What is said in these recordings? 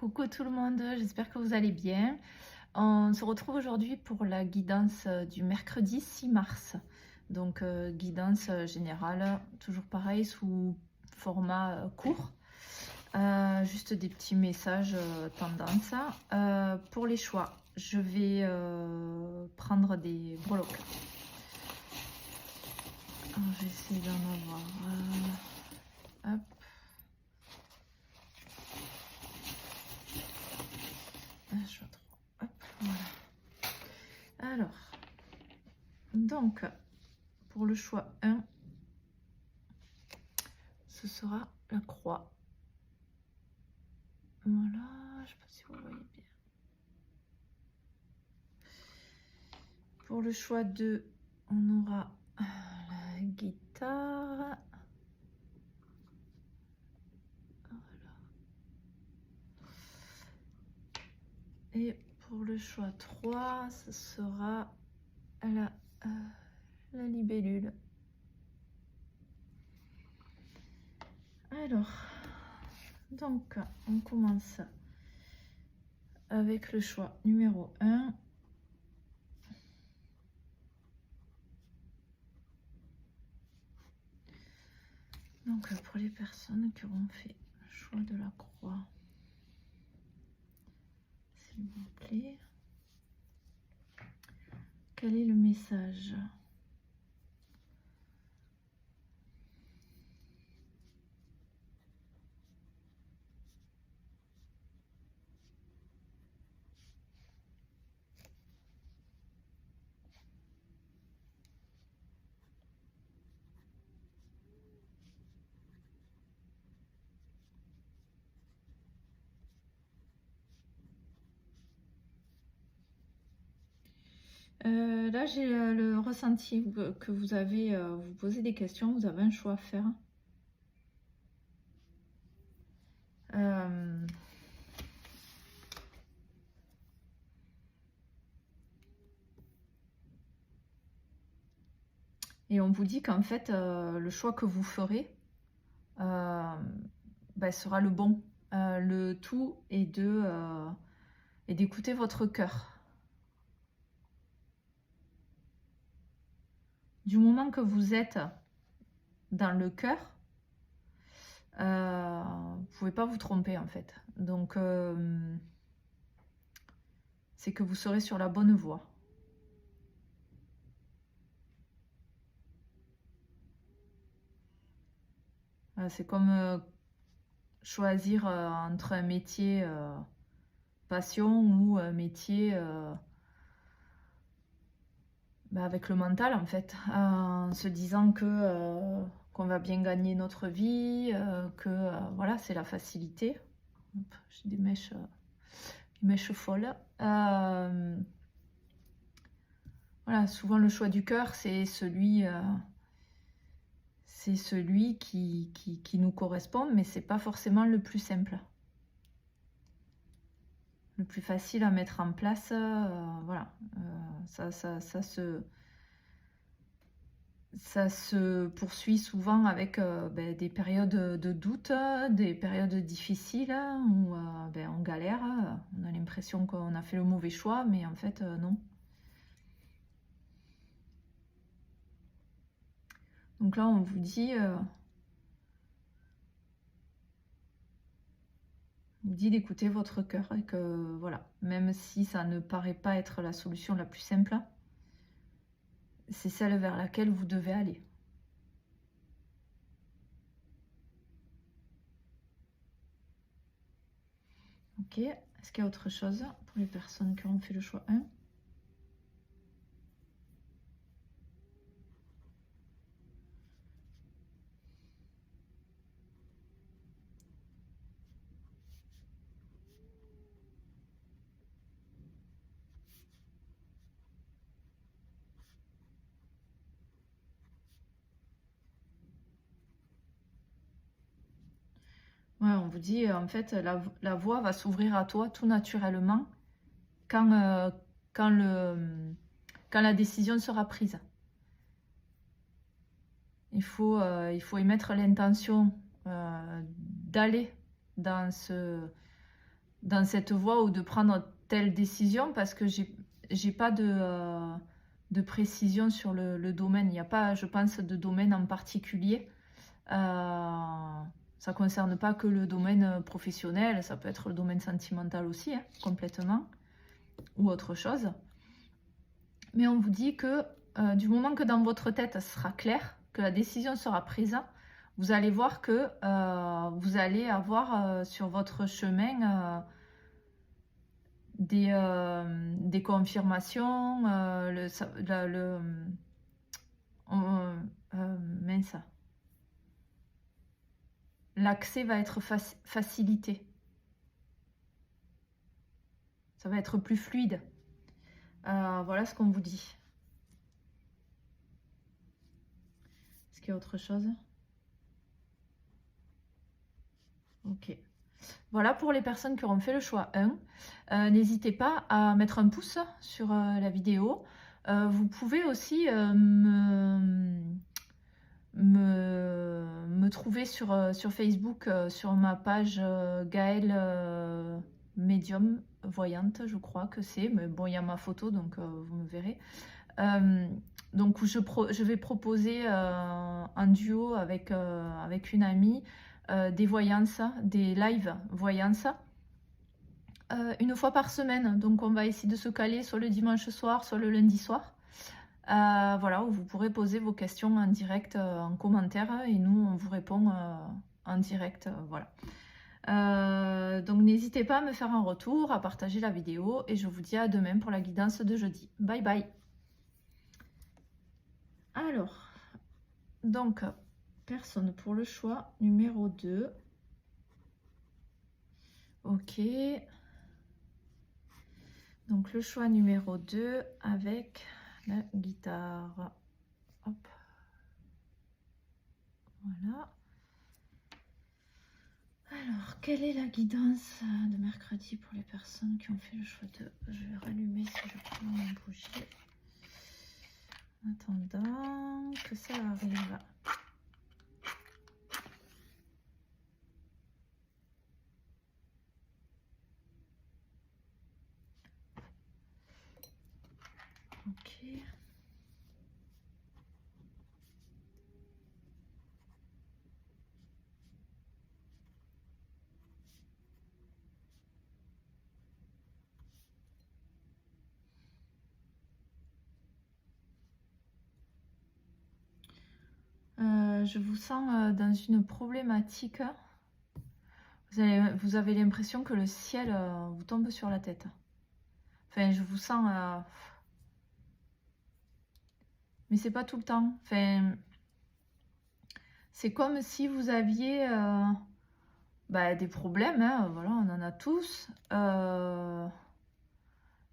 Coucou tout le monde, j'espère que vous allez bien. On se retrouve aujourd'hui pour la guidance du mercredi 6 mars. Donc guidance générale, toujours pareil, sous format court. Juste des petits messages tendance. Pour les choix, je vais prendre des breloques. Alors, je vais essayer d'en avoir. Hop. Je hop, voilà. Alors, donc, pour le choix 1, ce sera la croix. Voilà, je ne sais pas si vous voyez bien. Pour le choix 2, on aura la guitare. Voilà. Et pour le choix 3, ce sera la libellule. Alors, donc, on commence avec le choix numéro 1. Donc, pour les personnes qui auront fait le choix de la croix, s'il vous plaît, quel est le message ? Là, j'ai le ressenti que vous avez, vous posez des questions, vous avez un choix à faire. Et on vous dit qu'en fait, le choix que vous ferez sera le bon. Le tout est d'écouter votre cœur. Du moment que vous êtes dans le cœur, vous ne pouvez pas vous tromper en fait. Donc, c'est que vous serez sur la bonne voie. C'est comme choisir entre un métier passion ou un métier avec le mental en fait, en se disant que qu'on va bien gagner notre vie, que voilà, c'est la facilité. J'ai des mèches folles. Voilà, souvent le choix du cœur, c'est celui qui nous correspond, mais c'est pas forcément le plus simple. Le plus facile à mettre en place, voilà, ça se poursuit souvent avec des périodes de doute, des périodes difficiles où on galère, on a l'impression qu'on a fait le mauvais choix, mais en fait non. Donc là on vous dit d'écouter votre cœur et que voilà, même si ça ne paraît pas être la solution la plus simple, c'est celle vers laquelle vous devez aller. Ok, est-ce qu'il y a autre chose pour les personnes qui ont fait le choix 1 ? Ouais, on vous dit, en fait, la voie va s'ouvrir à toi tout naturellement quand la décision sera prise. Il faut émettre l'intention d'aller dans dans cette voie ou de prendre telle décision parce que j'ai pas de précision sur le domaine. Il n'y a pas, je pense, de domaine en particulier. Ça concerne pas que le domaine professionnel, ça peut être le domaine sentimental aussi, hein, complètement, ou autre chose. Mais on vous dit que du moment que dans votre tête, ça sera clair, que la décision sera prise, vous allez voir que vous allez avoir sur votre chemin des confirmations, mince, l'accès va être facilité. Ça va être plus fluide. Voilà ce qu'on vous dit. Est-ce qu'il y a autre chose? Ok. Voilà pour les personnes qui auront fait le choix 1. N'hésitez pas à mettre un pouce sur la vidéo. Vous pouvez aussi me trouver sur Facebook, sur ma page Gaëlle Médium Voyante, je crois que c'est. Mais bon, il y a ma photo, donc vous me verrez. Donc je vais proposer un duo avec une amie des voyances, des live voyances, une fois par semaine. Donc on va essayer de se caler soit le dimanche soir, soit le lundi soir. Voilà, où vous pourrez poser vos questions en direct, en commentaire, et nous on vous répond en direct, voilà. Donc n'hésitez pas à me faire un retour, à partager la vidéo, et je vous dis à demain pour la guidance de jeudi. Bye bye. Alors, donc, personne pour le choix numéro 2. Ok. Donc, le choix numéro 2 avec la guitare. Hop. Voilà. Alors, quelle est la guidance de mercredi pour les personnes qui ont fait le choix de... Je vais rallumer si je prends mon bougie. En attendant que ça arrive. Ok. Je vous sens dans une problématique. Vous avez l'impression que le ciel vous tombe sur la tête. Enfin, je vous sens... mais c'est pas tout le temps. Enfin, c'est comme si vous aviez des problèmes. Hein, voilà, on en a tous.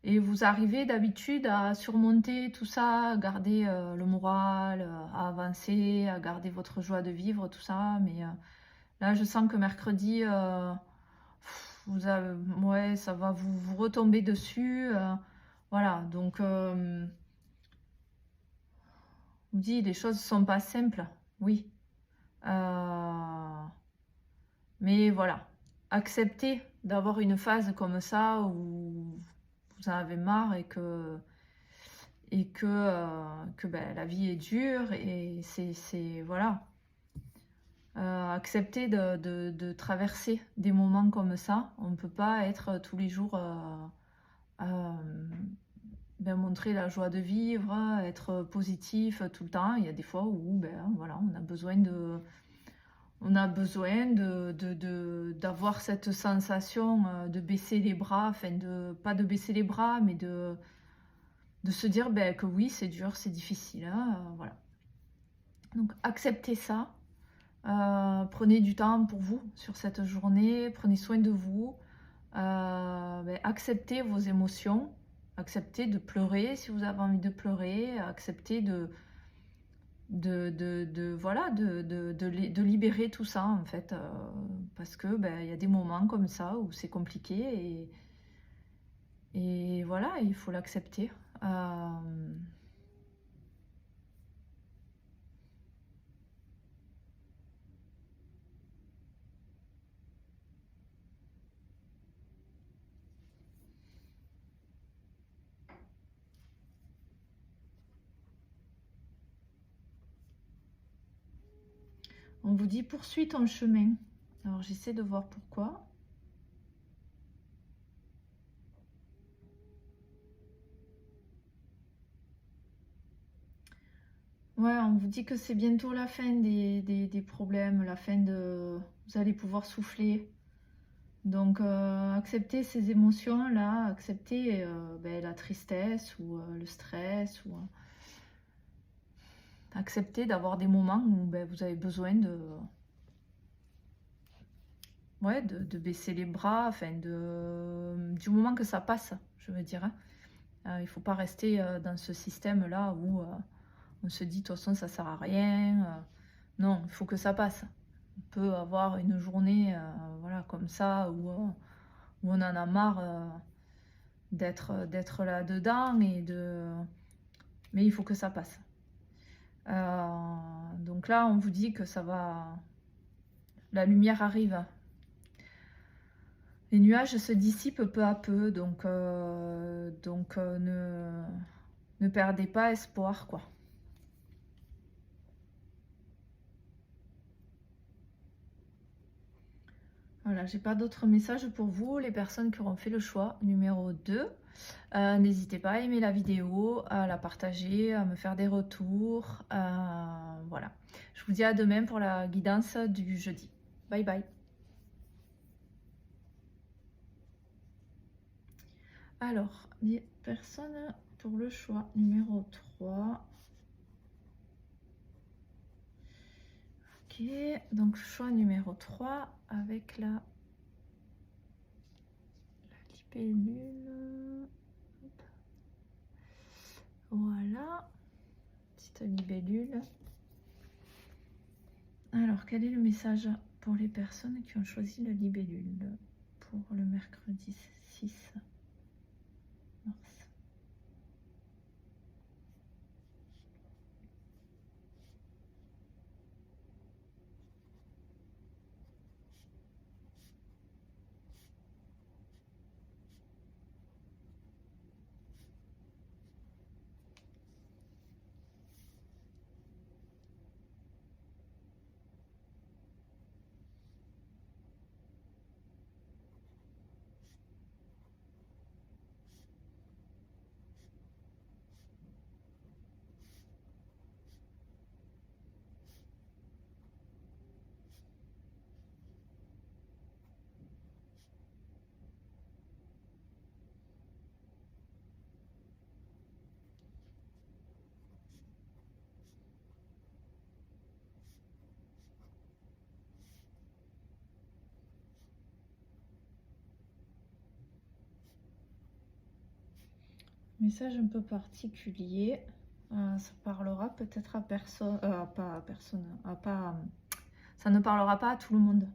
Et vous arrivez d'habitude à surmonter tout ça, à garder le moral, à avancer, à garder votre joie de vivre, tout ça. Mais là, je sens que mercredi, ouais, ça va vous retomber dessus. Voilà, donc, je vous dis, les choses ne sont pas simples, oui. Mais voilà, acceptez d'avoir une phase comme ça où vous en avez marre et que la vie est dure, et c'est voilà. Accepter de traverser des moments comme ça. On ne peut pas être tous les jours montrer la joie de vivre, être positif tout le temps. Il y a des fois où voilà, on a besoin d'avoir cette sensation de baisser les bras, enfin pas de baisser les bras, mais de se dire que oui, c'est dur, c'est difficile, hein, voilà. Donc acceptez ça. Prenez du temps pour vous sur cette journée, prenez soin de vous, acceptez vos émotions, acceptez de pleurer si vous avez envie de pleurer, acceptez de libérer tout ça en fait, parce que y a des moments comme ça où c'est compliqué, et voilà, il faut l'accepter. On vous dit poursuis ton chemin. Alors j'essaie de voir pourquoi. Ouais, on vous dit que c'est bientôt la fin des problèmes, la fin de... Vous allez pouvoir souffler. Donc acceptez ces émotions-là, acceptez ben, la tristesse ou le stress, ou acceptez d'avoir des moments où ben, vous avez besoin de... Ouais, de baisser les bras, enfin du moment que ça passe, je veux dire. Hein. Il ne faut pas rester dans ce système-là où on se dit de toute façon ça sert à rien. Non, il faut que ça passe. On peut avoir une journée voilà, comme ça où on en a marre d'être là-dedans, mais il faut que ça passe. Donc là, on vous dit que ça va... La lumière arrive. Les nuages se dissipent peu à peu, donc ne perdez pas espoir, quoi. Voilà, j'ai pas d'autres messages pour vous, les personnes qui auront fait le choix numéro 2. N'hésitez pas à aimer la vidéo, à la partager, à me faire des retours. Voilà. Je vous dis à demain pour la guidance du jeudi. Bye bye. Alors, les personnes pour le choix numéro 3. Ok, donc choix numéro 3 avec la libellule. Voilà, petite libellule. Alors, quel est le message pour les personnes qui ont choisi la libellule pour le mercredi 6 mars? Message un peu particulier. Ça parlera peut-être à personne, pas à personne, ça ne parlera pas à tout le monde.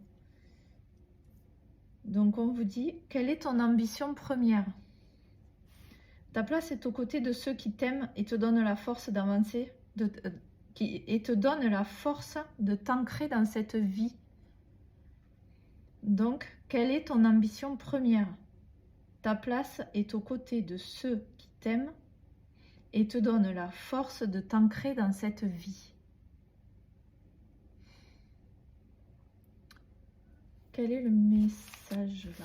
Donc on vous dit, quelle est ton ambition première? Ta place est aux côtés de ceux qui t'aiment et te donnent la force d'avancer, et te donnent la force de t'ancrer dans cette vie. Donc, quelle est ton ambition première? Ta place est aux côtés de ceux qui t'aiment et te donnent la force de t'ancrer dans cette vie. Quel est le message là?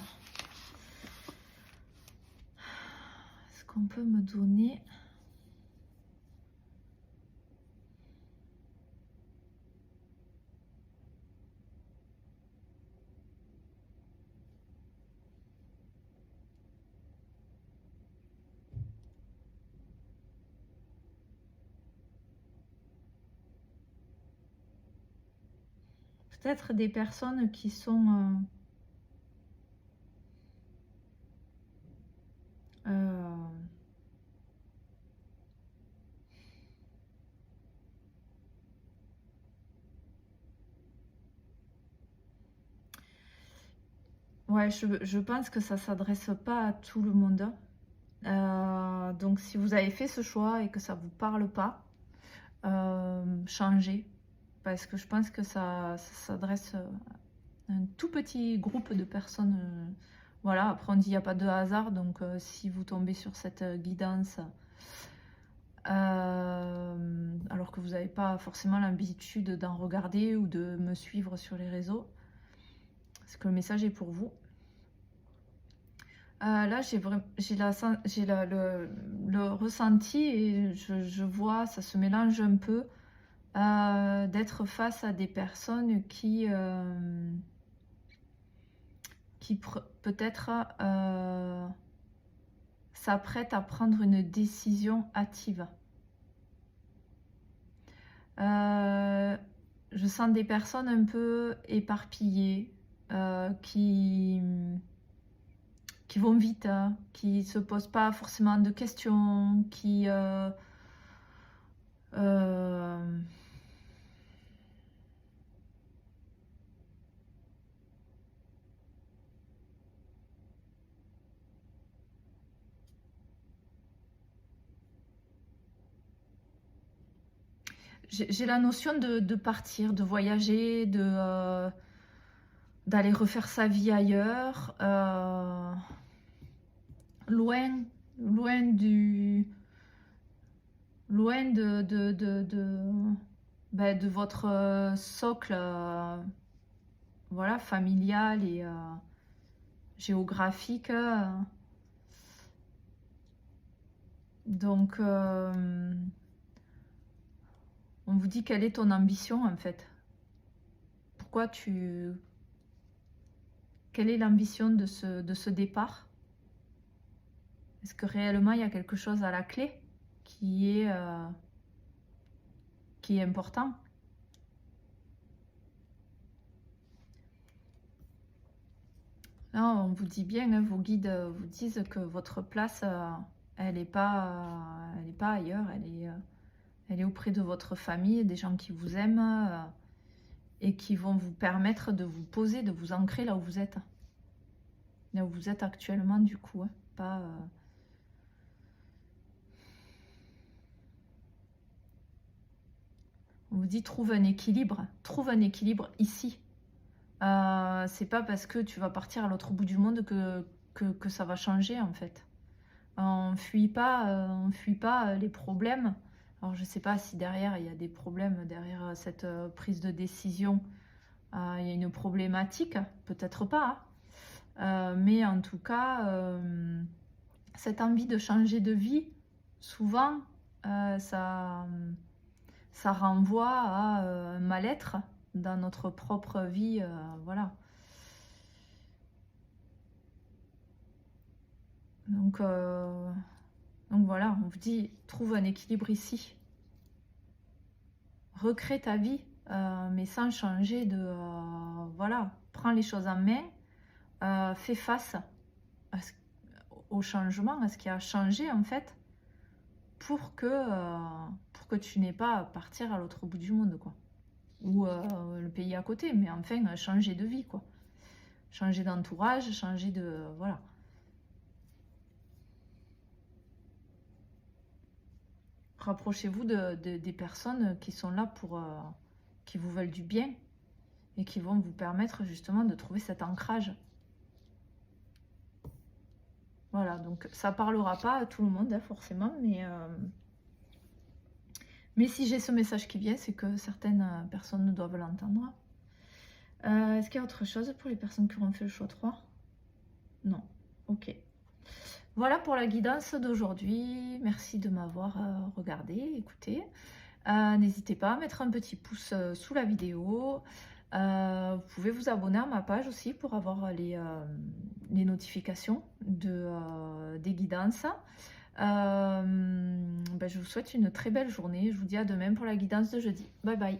Est-ce qu'on peut me donner... Peut-être des personnes qui sont... ouais, je pense que ça ne s'adresse pas à tout le monde. Donc si vous avez fait ce choix et que ça ne vous parle pas, changez. Parce que je pense que ça s'adresse à un tout petit groupe de personnes. Voilà, après on dit il n'y a pas de hasard. Donc si vous tombez sur cette guidance, alors que vous n'avez pas forcément l'habitude d'en regarder ou de me suivre sur les réseaux. Parce que le message est pour vous. Là, j'ai le ressenti et je vois, ça se mélange un peu, d'être face à des personnes qui peut-être s'apprêtent à prendre une décision hâtive. Je sens des personnes un peu éparpillées, qui vont vite, hein, qui se posent pas forcément de questions, qui j'ai la notion de partir, de voyager, d'aller refaire sa vie ailleurs, loin de votre socle, voilà, familial et géographique. Donc, on vous dit quelle est ton ambition en fait. Quelle est l'ambition de ce départ? Est-ce que réellement il y a quelque chose à la clé qui est important? Là, on vous dit bien, hein, vos guides vous disent que votre place, elle n'est pas ailleurs, elle est auprès de votre famille, des gens qui vous aiment et qui vont vous permettre de vous poser, de vous ancrer là où vous êtes. Là où vous êtes actuellement, du coup, hein, pas... On vous dit trouve un équilibre ici. C'est pas parce que tu vas partir à l'autre bout du monde que ça va changer en fait. On fuit pas les problèmes. Alors je sais pas si derrière il y a des problèmes, derrière cette prise de décision, il y a une problématique, peut-être pas. Mais en tout cas, cette envie de changer de vie, souvent, ça renvoie à un mal-être dans notre propre vie, voilà. Donc voilà, on vous dit, trouve un équilibre ici. Recrée ta vie, mais sans changer de... voilà, prends les choses en main, fais face au changement, à ce qui a changé en fait, pour que tu n'aies pas à partir à l'autre bout du monde, quoi. Ou le pays à côté, mais enfin, changer de vie, quoi. Changer d'entourage, changer de... voilà. Rapprochez-vous des personnes qui sont là pour... qui vous veulent du bien et qui vont vous permettre justement de trouver cet ancrage. Voilà, donc ça parlera pas à tout le monde, hein, forcément, mais si j'ai ce message qui vient, c'est que certaines personnes doivent l'entendre. Est-ce qu'il y a autre chose pour les personnes qui auront fait le choix 3? Non, ok. Voilà pour la guidance d'aujourd'hui. Merci de m'avoir regardé, écouté. N'hésitez pas à mettre un petit pouce sous la vidéo. Vous pouvez vous abonner à ma page aussi pour avoir les notifications des guidances. Je vous souhaite une très belle journée. Je vous dis à demain pour la guidance de jeudi. Bye bye.